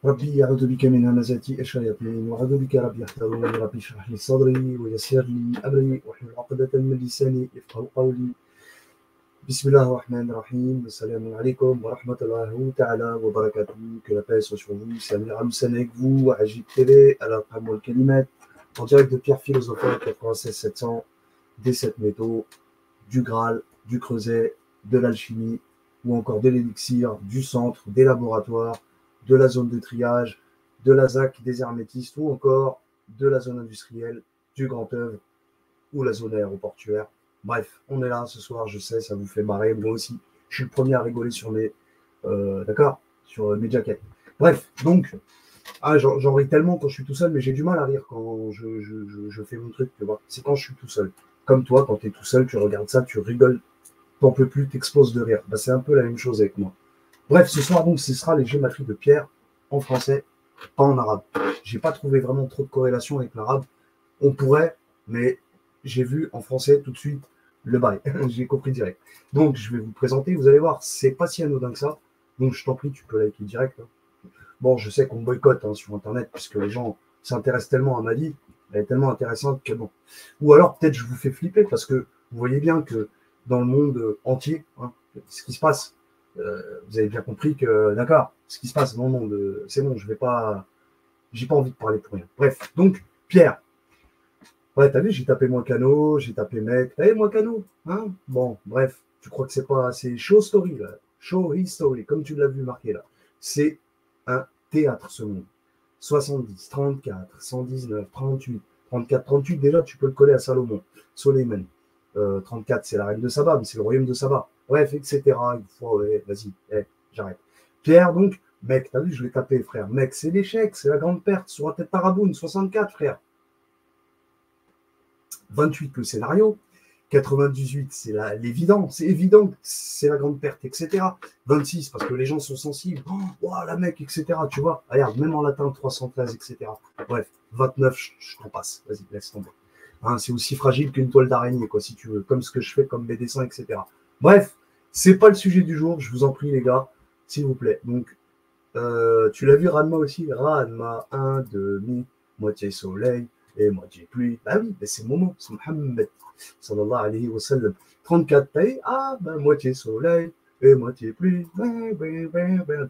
ربي أعوذ بك من همزات الشياطين وأعوذ بك ربي يحضرون ربي اشرح لي صدري ويسر لي أمري واحلل عقدة من لساني يفقهوا قولي بسم الله الرحمن الرحيم السلام عليكم ورحمة الله تعالى وبركاته. Que la paix soit sur vous. C'est Amir Hamsen avec vous à Agib TV à la Pramol Kalimat en direct de Pierre Philosophe 96 700 des 7 métaux, du Graal, du Creuset, de l'alchimie ou encore de l'élixir, du centre, des laboratoires, de la zone de triage, de la ZAC, des hermétistes ou encore de la zone industrielle, du Grand Œuvre ou la zone aéroportuaire. Bref, on est là ce soir, je sais, ça vous fait marrer, moi aussi. Je suis le premier à rigoler sur mes, d'accord, sur mes jaquettes. Bref, donc, j'en ris tellement quand je suis tout seul, mais j'ai du mal à rire quand je fais mon truc, tu vois. C'est quand je suis tout seul. Comme toi, quand tu es tout seul, tu regardes ça, tu rigoles, t'en peux plus, t'exploses de rire. Bah, c'est un peu la même chose avec moi. Bref, ce soir, donc, ce sera les gématries de Pierre en français, pas en arabe. J'ai pas trouvé vraiment trop de corrélation avec l'arabe. On pourrait, mais j'ai vu en français tout de suite le bail. J'ai compris direct. Donc, je vais vous présenter. Vous allez voir, c'est pas si anodin que ça. Donc, je t'en prie, tu peux liker direct. Hein. Bon, je sais qu'on me boycotte sur Internet puisque les gens s'intéressent tellement à ma vie. Elle est tellement intéressante que bon. Ou alors, peut-être, je vous fais flipper parce que vous voyez bien que dans le monde entier, hein, ce qui se passe, vous avez bien compris que, d'accord, ce qui se passe dans le monde, c'est bon, j'ai pas envie de parler pour rien. Bref, donc, Pierre. Ouais, t'as vu, j'ai tapé moi Cano, j'ai tapé mec. T'as vu moi Cano, hein? Bon, bref, tu crois que c'est pas assez show story là, show history, comme tu l'as vu marqué là. C'est un théâtre ce monde. 70, 34, 119, 38, 34, 38. Déjà, tu peux le coller à Salomon, Soleiman. 34, c'est la reine de Saba, mais c'est le royaume de Saba. Bref, etc. Une fois, ouais, vas-y, j'arrête. Pierre, donc, mec, t'as vu, je l'ai tapé, frère. Mec, c'est l'échec, c'est la grande perte sur la tête Taraboune, 64, frère. 28, le scénario. 98, c'est l'évidence, c'est évident, c'est la grande perte, etc. 26, parce que les gens sont sensibles. Oh, la mec, etc. Tu vois, regarde, même en latin, 313, etc. Bref, 29, je t'en passe. Vas-y, laisse tomber. Hein, c'est aussi fragile qu'une toile d'araignée, quoi, si tu veux, comme ce que je fais, comme mes dessins, etc. Bref, c'est pas le sujet du jour, je vous en prie, les gars, s'il vous plaît. Donc, tu l'as vu, Ranma aussi, Ranma, 1, demi, moitié soleil et moitié pluie. Bah oui, c'est le moment, c'est Mohammed, sallallahu alayhi wa sallam. 34 tailles, moitié soleil et moitié pluie.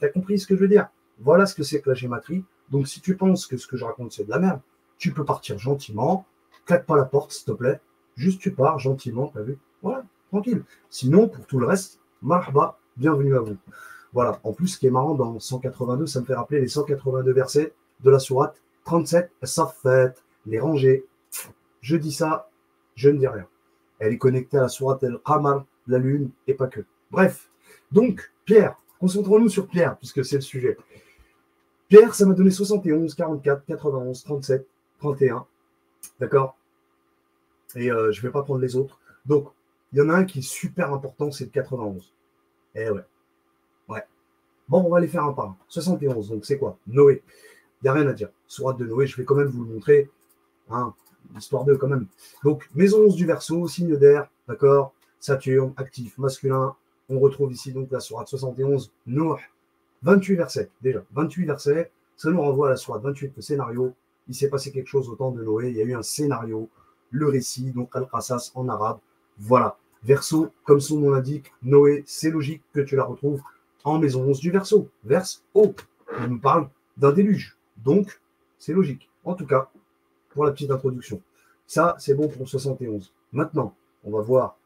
T'as compris ce que je veux dire? Voilà ce que c'est que la gématrie. Donc, si tu penses que ce que je raconte, c'est de la merde, tu peux partir gentiment, claque pas la porte, s'il te plaît. Juste, tu pars gentiment, t'as vu? Voilà, tranquille. Sinon, pour tout le reste, marhaba, bienvenue à vous. Voilà. En plus, ce qui est marrant dans 182, ça me fait rappeler les 182 versets de la sourate 37, Safat, les rangées. Je dis ça, je ne dis rien. Elle est connectée à la sourate El-Qamar, la lune, et pas que. Bref. Donc, Pierre, concentrons-nous sur Pierre, puisque c'est le sujet. Pierre, ça m'a donné 71, 44, 91, 37, 31. D'accord? Et je ne vais pas prendre les autres. Donc, il y en a un qui est super important, c'est le 91. Eh ouais. Ouais. Bon, on va les faire un par un. 71, donc c'est quoi? Noé. Il n'y a rien à dire. Sourate de Noé, je vais quand même vous le montrer. Hein, histoire de quand même. Donc, maison 11 du Verseau, signe d'air, d'accord? Saturne, actif, masculin. On retrouve ici donc la sourate 71, Noé. 28 versets, déjà. 28 versets. Ça nous renvoie à la sourate 28, le scénario. Il s'est passé quelque chose au temps de Noé. Il y a eu un scénario, le récit, donc Al-Qasas en arabe. Voilà. Verseau, comme son nom l'indique, Noé, c'est logique que tu la retrouves en maison 11 du Verseau, verse O. On nous parle d'un déluge. Donc, c'est logique. En tout cas, pour la petite introduction. Ça, c'est bon pour 71. Maintenant, on va voir.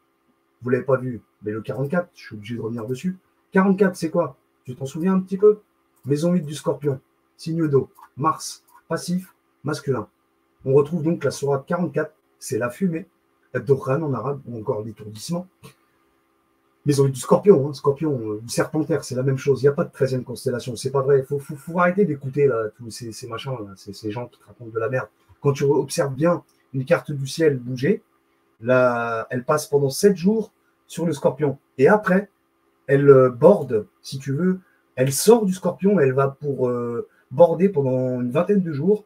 Vous ne l'avez pas vu, mais le 44, je suis obligé de revenir dessus. 44, c'est quoi? Tu t'en souviens un petit peu? Maison 8 du Scorpion, signe d'eau, Mars, passif, masculin. On retrouve donc la sourate 44, c'est la fumée, Dokhan en arabe, ou encore l'étourdissement. Maison du Scorpion, Scorpion, Serpentaire, c'est la même chose. Il n'y a pas de 13e constellation, c'est pas vrai. Il faut arrêter d'écouter là, tous ces machins, là, ces gens qui te racontent de la merde. Quand tu observes bien une carte du ciel bouger, là, elle passe pendant 7 jours sur le Scorpion. Et après, elle borde, si tu veux, elle sort du Scorpion, elle va pour border pendant une vingtaine de jours.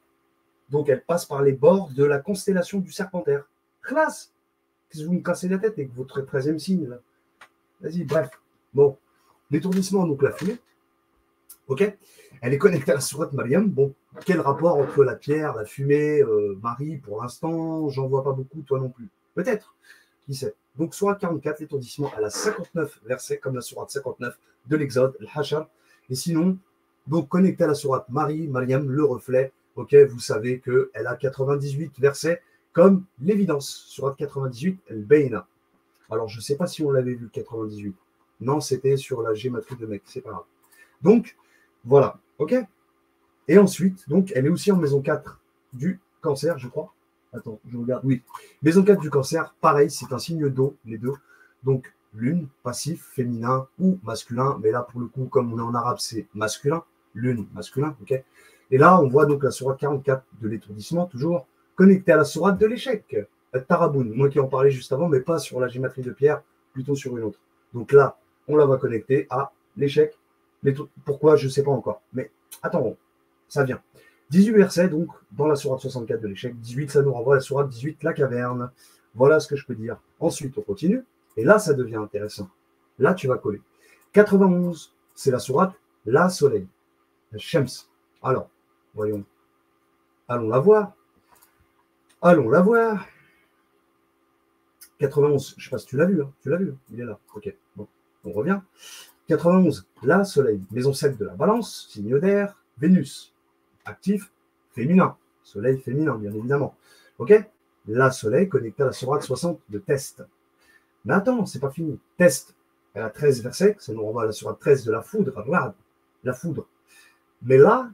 Donc, elle passe par les bords de la constellation du Serpentaire. Classe! Qu'est-ce que vous me cassez la tête avec votre 13e signe, là? Vas-y, bref. Bon, l'étourdissement, donc la fumée. Ok? Elle est connectée à la sourate Mariam. Bon, quel rapport entre la pierre, la fumée, Marie, pour l'instant, j'en vois pas beaucoup, toi non plus. Peut-être, qui sait. Donc, sourate 44, l'étourdissement, elle a 59 versets, comme la sourate 59 de l'Exode, le Hachar. Et sinon, donc, connectée à la sourate Marie, Mariam, le reflet, ok, vous savez qu'elle a 98 versets, comme l'évidence. Sourate 98, el Beina. Alors, je ne sais pas si on l'avait vu, 98. Non, c'était sur la gématrie de mec, c'est pas grave. Donc, voilà, ok. Et ensuite, donc, elle est aussi en maison 4 du cancer, je crois. Attends, je regarde. Oui. Maison 4 du cancer, pareil, c'est un signe d'eau, les deux. Donc, lune, passif, féminin ou masculin. Mais là, pour le coup, comme on est en arabe, c'est masculin. Lune, masculin, ok. Et là, on voit donc la sourate 44 de l'étourdissement, toujours connectée à la sourate de l'échec. Taraboun, moi qui en parlais juste avant, mais pas sur la gématrie de pierre, plutôt sur une autre. Donc là, on la voit connectée à l'échec. Pourquoi, je ne sais pas encore. Mais attends, ça vient. 18 versets, donc, dans la sourate 64 de l'échec. 18, ça nous renvoie à la sourate 18, la caverne. Voilà ce que je peux dire. Ensuite, on continue. Et là, ça devient intéressant. Là, tu vas coller. 91, c'est la sourate La Soleil. La Shems. Alors, voyons. Allons la voir. Allons la voir. 91, je ne sais pas si tu l'as vu. Hein. Tu l'as vu, il est là. Ok, bon, on revient. 91, la Soleil, maison 7 de la Balance, signe d'air, Vénus, actif, féminin, Soleil féminin, bien évidemment. Ok? La Soleil connectée à la sourate 60 de Test. Mais attends, c'est pas fini. Test, elle a 13 versets, ça nous renvoie à la sourate 13 de la foudre, regarde, la foudre. Mais là,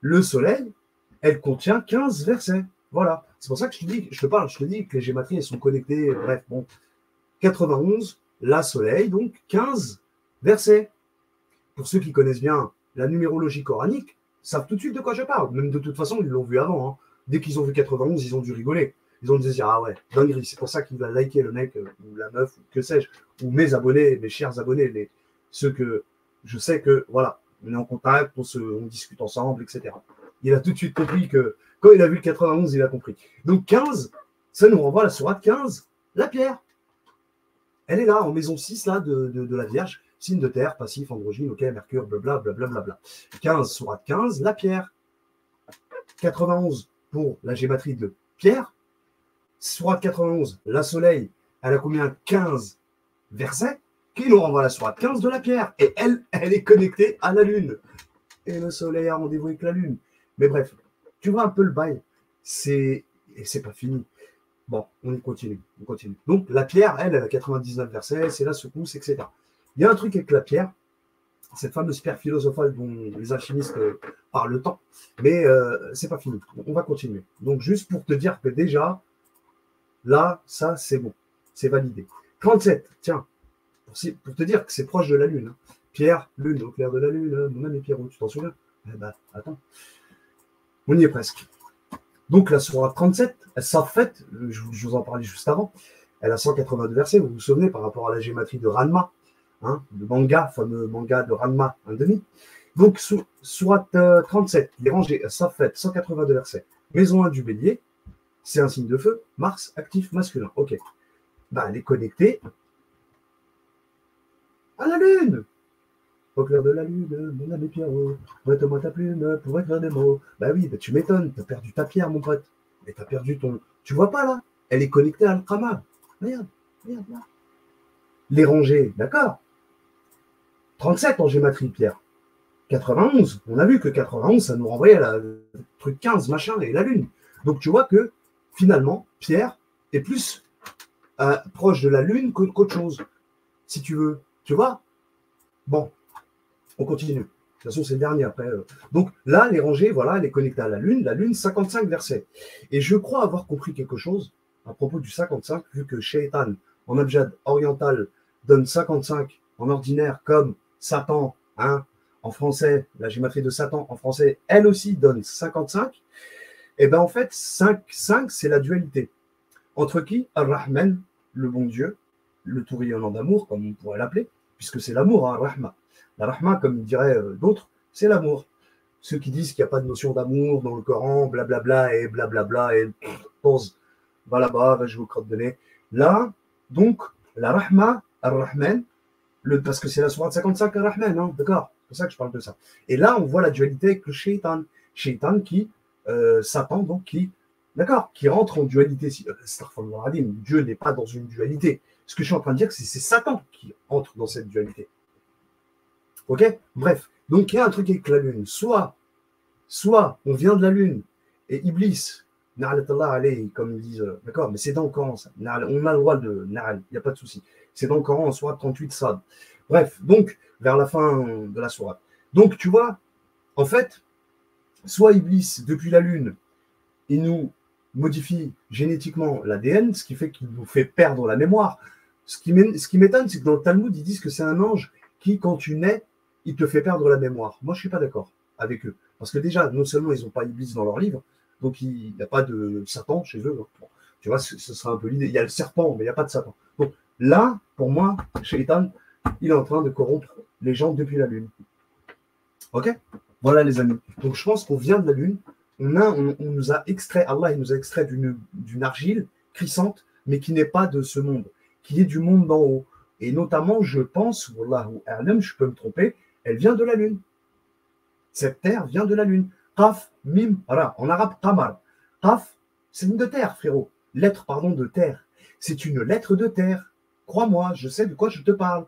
le Soleil, elle contient 15 versets. Voilà. C'est pour ça que je te dis que les gématries, elles sont connectées, bref, bon. 91, la Soleil, donc 15 versets. Pour ceux qui connaissent bien la numérologie coranique, savent tout de suite de quoi je parle. Même de toute façon, ils l'ont vu avant. Hein. Dès qu'ils ont vu 91, ils ont dû rigoler. Ils ont dû se dire, ah ouais, dinguerie. C'est pour ça qu'il va liker le mec ou la meuf, ou que sais-je, ou mes abonnés, mes chers abonnés, ceux que je sais que, voilà, on est en contact, on discute ensemble, etc. Il a tout de suite compris que, quand il a vu le 91, il a compris. Donc 15, ça nous renvoie à la sourate 15, la pierre. Elle est là, en maison 6 là, de la Vierge. Signe de terre, passif, androgyne, ok, Mercure, blablabla, blablabla. 15, sourate 15, la pierre. 91 pour la gématrie de Pierre. Sourate 91, la Soleil, elle a combien? 15 versets qui nous renvoie à la sourate 15 de la pierre. Et elle est connectée à la Lune. Et le Soleil a rendez-vous avec la Lune. Mais bref, tu vois un peu le bail. Et c'est pas fini. Bon, on continue. Donc, la pierre, elle a 99 versets, c'est la secousse, etc. Il y a un truc avec la pierre, cette fameuse pierre philosophale dont les alchimistes parlent tant, mais c'est pas fini. On va continuer. Donc, juste pour te dire que déjà, là, ça, c'est bon. C'est validé. 37, tiens, pour te dire que c'est proche de la Lune. Hein. Pierre, Lune, au clair de la Lune, mon ami Pierrot, tu t'en souviens? Eh ben, attends. On y est presque. Donc, la sourate 37, ça fait, je vous en parlais juste avant, elle a 182 versets, vous vous souvenez, par rapport à la gématrie de Ranma, hein, le fameux manga de Ranma 1,5. Donc, sourate 37, les rangées, ça fait 182 versets. Maison 1 du bélier, c'est un signe de feu, Mars, actif, masculin. Ok. Bah, elle est connectée à la Lune. Au clair de la Lune, mon ami Pierrot, prête-moi ta plume pour écrire des mots. Bah oui, bah tu m'étonnes, t'as perdu ta pierre, mon pote. Et t'as perdu ton. Tu vois pas là? Elle est connectée à Al-Qamar. Regarde, là. Les rangées, d'accord. 37 en gématrie, Pierre. 91, on a vu que 91, ça nous renvoyait à la truc 15, machin, et la Lune. Donc tu vois que finalement, Pierre est plus proche de la Lune qu'autre chose, si tu veux. Tu vois? Bon. On continue. De toute façon, c'est le dernier après. Donc là, les rangées, voilà, elle est connectée à la Lune, 55 versets. Et je crois avoir compris quelque chose à propos du 55, vu que Shaitan, en abjad oriental, donne 55 en ordinaire, comme Satan, hein, en français, la gématrie de Satan en français, elle aussi donne 55. Et bien en fait, 5, c'est la dualité. Entre qui? Ar-Rahman, le bon Dieu, le tout rayonnant d'amour, comme on pourrait l'appeler, puisque c'est l'amour, hein, Rahma. La rahma, comme diraient d'autres, c'est l'amour. Ceux qui disent qu'il n'y a pas de notion d'amour dans le Coran, blablabla, et blablabla, et pense, va là-bas, va jouer au crotte de nez. Là, donc, la rahma, ar-Rahman, parce que c'est la sourate 55 ar-Rahman, hein, d'accord? pour ça que je parle de ça. Et là, on voit la dualité avec le shaitan. Shaitan qui, Satan, donc, qui, d'accord, qui rentre en dualité. Dieu n'est pas dans une dualité. Ce que je suis en train de dire, c'est Satan qui entre dans cette dualité. Ok? Bref. Donc, il y a un truc avec la lune. Soit on vient de la lune et Iblis, comme ils disent, d'accord, mais c'est dans le Coran, ça. On a le droit de il n'y a pas de souci. C'est dans le Coran, en sourate 38, Sad. Bref, donc, vers la fin de la sourate. Donc, tu vois, en fait, soit Iblis, depuis la lune, il nous modifie génétiquement l'ADN, ce qui fait qu'il nous fait perdre la mémoire. Ce qui m'étonne, c'est que dans le Talmud, ils disent que c'est un ange qui, quand tu nais, il te fait perdre la mémoire. Moi, je ne suis pas d'accord avec eux. Parce que déjà, non seulement ils n'ont pas Iblis dans leur livre, donc il n'y a pas de Satan chez eux. Bon, tu vois, ce sera un peu l'idée. Il y a le serpent, mais il n'y a pas de Satan. Donc là, pour moi, Shaitan, il est en train de corrompre les gens depuis la Lune. Ok? Voilà les amis. Donc je pense qu'on vient de la Lune. On nous a extrait, Allah il nous a extrait d'une argile crissante, mais qui n'est pas de ce monde, qui est du monde d'en haut. Et notamment, je pense, Wallahu a'lam, je peux me tromper, elle vient de la Lune. Cette terre vient de la Lune. Qaf, mim, ra, en arabe, qamar. Qaf, c'est une de terre, frérot. Lettre, pardon, de terre. C'est une lettre de terre. Crois-moi, je sais de quoi je te parle.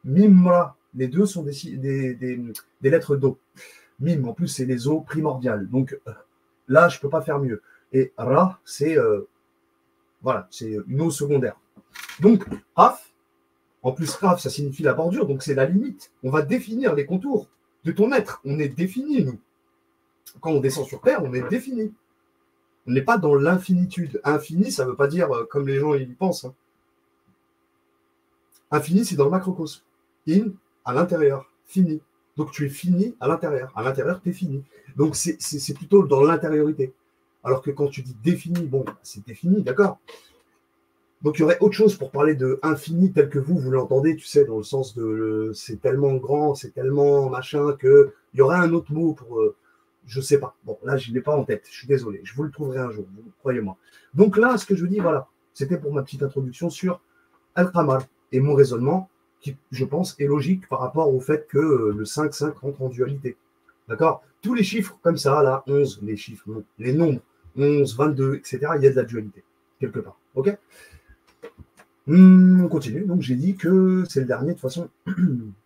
Mimra, les deux sont des lettres d'eau. Mim, en plus, c'est les eaux primordiales. Donc là, je ne peux pas faire mieux. Et ra, c'est voilà, c'est une eau secondaire. Donc, qaf, en plus, qaf, ça signifie la bordure, donc c'est la limite. On va définir les contours de ton être. On est défini, nous. Quand on descend sur Terre, on est défini. On n'est pas dans l'infinitude. Infini, ça ne veut pas dire comme les gens y pensent. Hein. Infini, c'est dans le macrocosme. In, à l'intérieur. Fini. Donc tu es fini à l'intérieur. À l'intérieur, tu es fini. Donc c'est plutôt dans l'intériorité. Alors que quand tu dis défini, bon, c'est défini, d'accord. Donc il y aurait autre chose pour parler de infini tel que vous l'entendez, tu sais, dans le sens de c'est tellement grand, c'est tellement machin, que il y aurait un autre mot pour je sais pas. Bon, là, je ne l'ai pas en tête. Je suis désolé. Je vous le trouverai un jour, croyez-moi. Donc là, ce que je dis, voilà, c'était pour ma petite introduction sur Al-Qamar et mon raisonnement qui, je pense, est logique par rapport au fait que le 5-5 rentre en dualité. D'accord? Tous les chiffres comme ça, là, 11, les chiffres, les nombres, 11, 22, etc., il y a de la dualité, quelque part. OK? On continue. Donc, j'ai dit que c'est le dernier, de toute façon.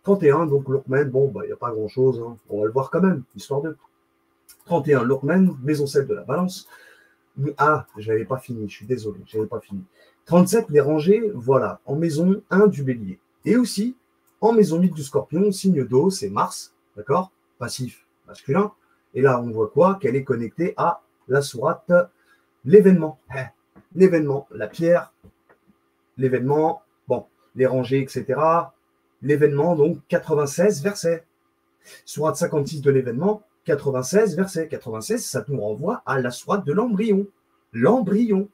31, donc Luqman, bon, bah, il n'y a pas grand-chose. Hein. On va le voir quand même, histoire de 31, Luqman, maison 7 de la balance. Ah, j'avais pas fini, je suis désolé, j'avais pas fini. 37, les rangées, voilà, en maison 1 du bélier. Et aussi, en maison 8 du scorpion, signe d'eau, c'est Mars, d'accord? Passif, masculin. Et là, on voit quoi? Qu'elle est connectée à la sourate, l'événement. L'événement, la pierre, l'événement, bon, les rangées, etc. L'événement, donc 96 versets. Sourate 56 de l'événement, 96 versets. 96, ça nous renvoie à la sourate de l'embryon. L'embryon.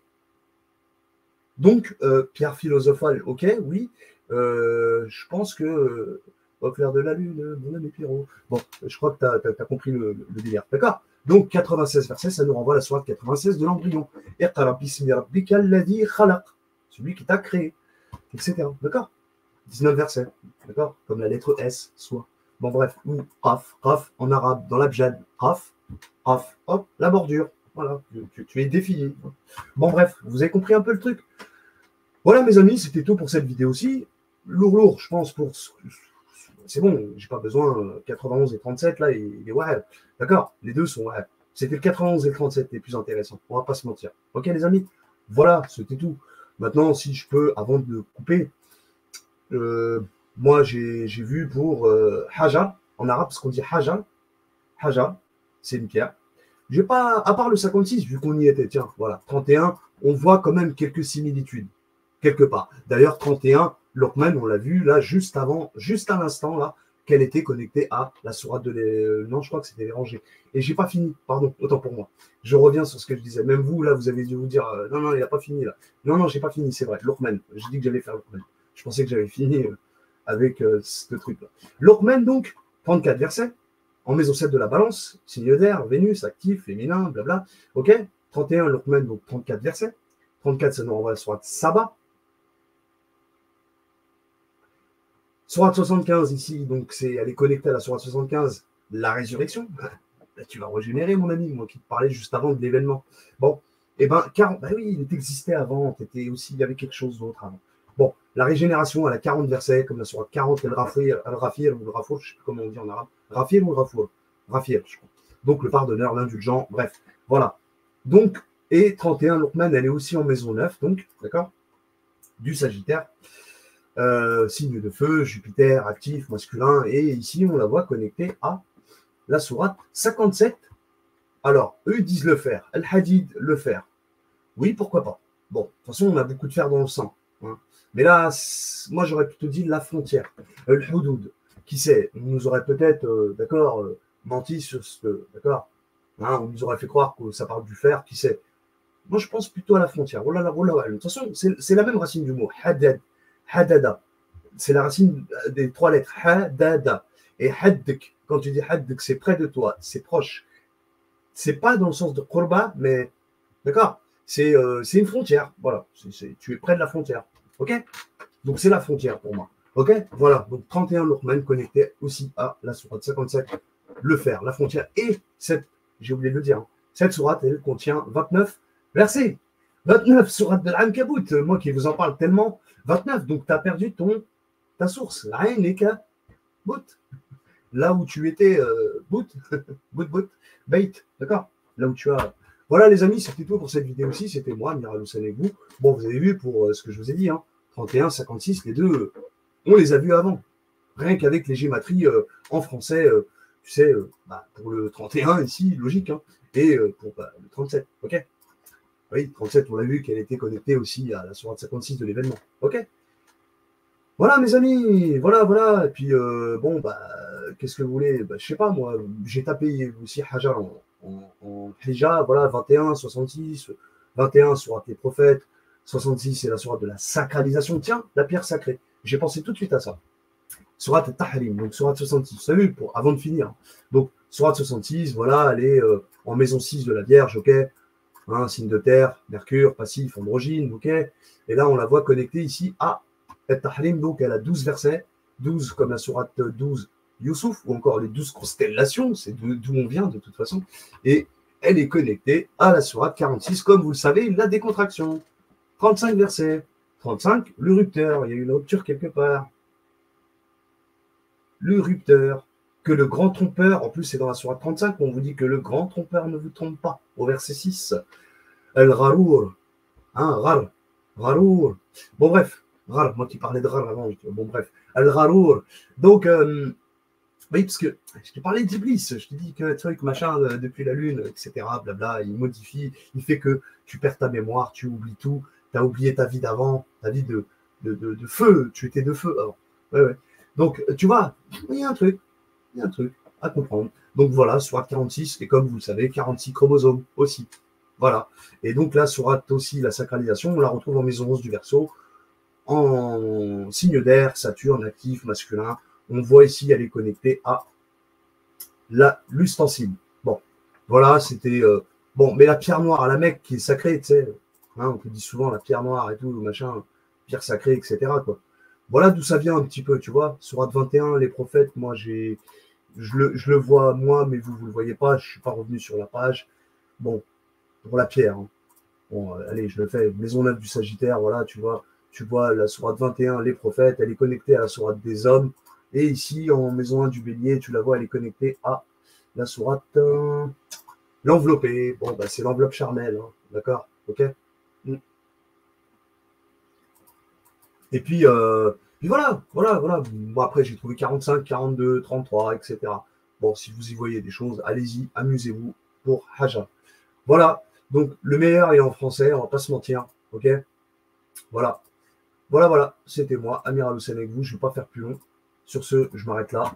Donc, pierre philosophale, ok, oui. Je pense que au clair de la lune, mon ami Pierrot. Bon, je crois que tu as compris le délire. D'accord? Donc, 96 versets, ça nous renvoie à la sourate 96 de l'embryon. Celui qui t'a créé, etc. D'accord? 19 versets. D'accord? Comme la lettre S, soit. Bon, bref, ou Qaf, en arabe, dans l'abjad, Qaf, hop, la bordure. Voilà, tu es défini. Bon, bref, vous avez compris un peu le truc. Voilà, mes amis, c'était tout pour cette vidéo-ci. Lourd, je pense, c'est bon, j'ai pas besoin, 91 et 37, là, il est ouais. D'accord? Les deux sont ouais. C'était le 91 et le 37 les plus intéressants. On va pas se mentir. Ok, les amis? Voilà, c'était tout. Maintenant, si je peux, avant de couper, moi, j'ai vu pour Haja, en arabe, ce qu'on dit Haja. Haja, c'est une pierre. J'ai pas, à part le 56, vu qu'on y était, tiens, voilà, 31, on voit quand même quelques similitudes, quelque part. D'ailleurs, 31, Luqman, on l'a vu là, juste avant, juste à l'instant, là, qu'elle était connectée à la sourate de non, je crois que c'était les rangées. Et j'ai pas fini, pardon, autant pour moi. Je reviens sur ce que je disais. Même vous, là, vous avez dû vous dire, non, il n'a pas fini, là. Non, j'ai pas fini, c'est vrai, Luqman. J'ai dit que j'allais faire Luqman. Je pensais que j'avais fini avec ce truc-là. Luqman, donc, 34 versets, en maison 7 de la balance, signe d'air, Vénus, actif, féminin, blabla. OK? 31, Luqman, donc 34 versets. 34, ça nous renvoie sur Saba. Sourate 75 ici, donc elle est connectée à la Sourate 75, la résurrection. Là, tu vas régénérer, mon ami, moi qui te parlais juste avant de l'événement. Bon, eh ben, 40, bah oui, il existait avant, aussi, il y avait quelque chose d'autre avant. Bon, la régénération, elle a 40 versets, comme la Sourate 40, Al-Rafir, ou le Rafour, je ne sais plus comment on dit en arabe. Rafir ou Rafour? Rafir, je crois. Donc, le pardonneur, l'indulgent, bref, voilà. Donc, et 31, Luqman, elle est aussi en maison 9, donc, d'accord, du Sagittaire. Signe de feu, Jupiter, actif, masculin, et ici, on la voit connectée à la sourate 57. Alors, eux, ils disent le fer. Al-Hadid, le fer. Oui, pourquoi pas. Bon, de toute façon, on a beaucoup de fer dans le sang. Hein. Mais là, moi, j'aurais plutôt dit la frontière. Le Houdoud. Qui sait? On nous aurait peut-être, d'accord, menti sur ce. D'accord, hein, on nous aurait fait croire que ça parle du fer. Qui sait? Moi, je pense plutôt à la frontière. Oh là là, oh là là. De toute façon, c'est la même racine du mot. Haddad. Haddada. C'est la racine des trois lettres. Haddada. Et haddik, quand tu dis haddik, c'est près de toi, c'est proche. C'est pas dans le sens de qurba, mais d'accord, c'est une frontière. Voilà, tu es près de la frontière. Ok? Donc c'est la frontière pour moi. Ok? Voilà, donc 31 Luqman connecté aussi à la sourate 57, le fer, la frontière. Et j'ai oublié de le dire, hein, cette sourate, elle contient 29 versets. 29, sourate de l'Ankabut, moi qui vous en parle tellement. 29, donc tu as perdu ta source. L'Ain et Kabut. Là où tu étais, boot, bait, d'accord? Là où tu as. Voilà, les amis, c'était tout pour cette vidéo aussi. C'était moi, Amiral Hussein avec vous. Bon, vous avez vu pour ce que je vous ai dit, hein, 31, 56, les deux, on les a vus avant. Rien qu'avec les gématries en français, tu sais, pour le 31 ici, logique, hein, et pour le 37, ok? Oui, 37, on l'a vu qu'elle était connectée aussi à la sourate 56 de l'événement, ok? Voilà, mes amis, voilà, voilà. Et puis, bon, qu'est-ce que vous voulez? Je sais pas, moi, j'ai tapé aussi Hajar en Hija, voilà, 21, 66, 21, sourate des prophètes, 66, c'est la sourate de la sacralisation. Tiens, la pierre sacrée. J'ai pensé tout de suite à ça. Sourate Tahrim, donc sourate 66. Vous savez, avant de finir. Donc, sourate 66, voilà, elle est en maison 6 de la Vierge, ok? Hein, signe de terre, Mercure, passif, androgyne, ok? Et là, on la voit connectée ici à Tahrim, donc elle a 12 versets, 12 comme la sourate 12 Youssouf, ou encore les 12 constellations, c'est d'où on vient de toute façon, et elle est connectée à la sourate 46, comme vous le savez, la décontraction. 35 versets, 35, le rupteur, il y a eu une rupture quelque part. Le rupteur, que le grand trompeur, en plus c'est dans la sourate 35, on vous dit que le grand trompeur ne vous trompe pas, au verset 6. El-Gharour, hein, Ghar, Gharour. Bon, bref, Ghar, moi qui parlais de Ghar avant, bon, bref, El-Gharour. Donc, oui, parce que je te parlais d'Iblis, je te dis que truc, machin, depuis la Lune, etc., blabla, il modifie, il fait que tu perds ta mémoire, tu oublies tout, tu as oublié ta vie d'avant, ta vie de feu, tu étais de feu avant. Ouais, ouais. Donc, tu vois, il y a un truc à comprendre. Donc voilà, sourate 46, et comme vous le savez, 46 chromosomes aussi. Voilà. Et donc là, sourate aussi la sacralisation, on la retrouve en maison 11 du Verseau, en signe d'air, Saturne, actif, masculin. On voit ici, elle est connectée à l'ustensile. Bon, voilà, c'était... bon, mais la pierre noire à la Mecque qui est sacrée, tu sais, hein, on te dit souvent la pierre noire et tout, machin, pierre sacrée, etc., quoi. Voilà d'où ça vient un petit peu, tu vois. Sourate 21, les prophètes, moi, je le vois moi, mais vous ne le voyez pas, je ne suis pas revenu sur la page. Bon, pour la pierre. Hein. Bon, allez, je le fais. Maison neuve du Sagittaire, voilà, tu vois la sourate 21, les prophètes, elle est connectée à la sourate des hommes. Et ici, en maison 1 du Bélier, tu la vois, elle est connectée à la sourate l'enveloppée. Bon, c'est l'enveloppe charnelle, hein, d'accord? Ok. Et puis voilà. Bon, après, j'ai trouvé 45, 42, 33, etc. Bon, si vous y voyez des choses, allez-y, amusez-vous pour Haja. Voilà. Donc, le meilleur est en français, on va pas se mentir. Ok. Voilà. Voilà. C'était moi, Amiral Hussein avec vous. Je ne vais pas faire plus long. Sur ce, je m'arrête là.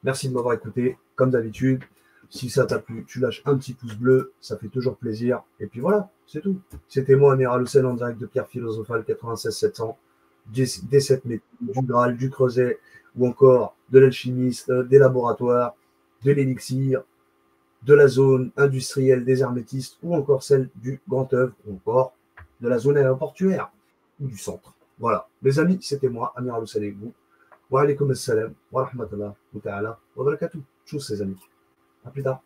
Merci de m'avoir écouté. Comme d'habitude, si ça t'a plu, tu lâches un petit pouce bleu. Ça fait toujours plaisir. Et puis voilà, c'est tout. C'était moi, Amiral Hussein, en direct de Pierre Philosophale 96 700. Des 7 métiers, du Graal, du Creuset, ou encore de l'alchimiste, des laboratoires, de l'élixir, de la zone industrielle des hermétistes, ou encore celle du Grand Œuvre, ou encore de la zone aéroportuaire, ou du centre. Voilà. Mes amis, c'était moi, Amiral Hussein avec vous. Wa alaykum assalam wa rahmatullah wa ta'ala wa barakatuh. Tchuss, les amis. À plus tard.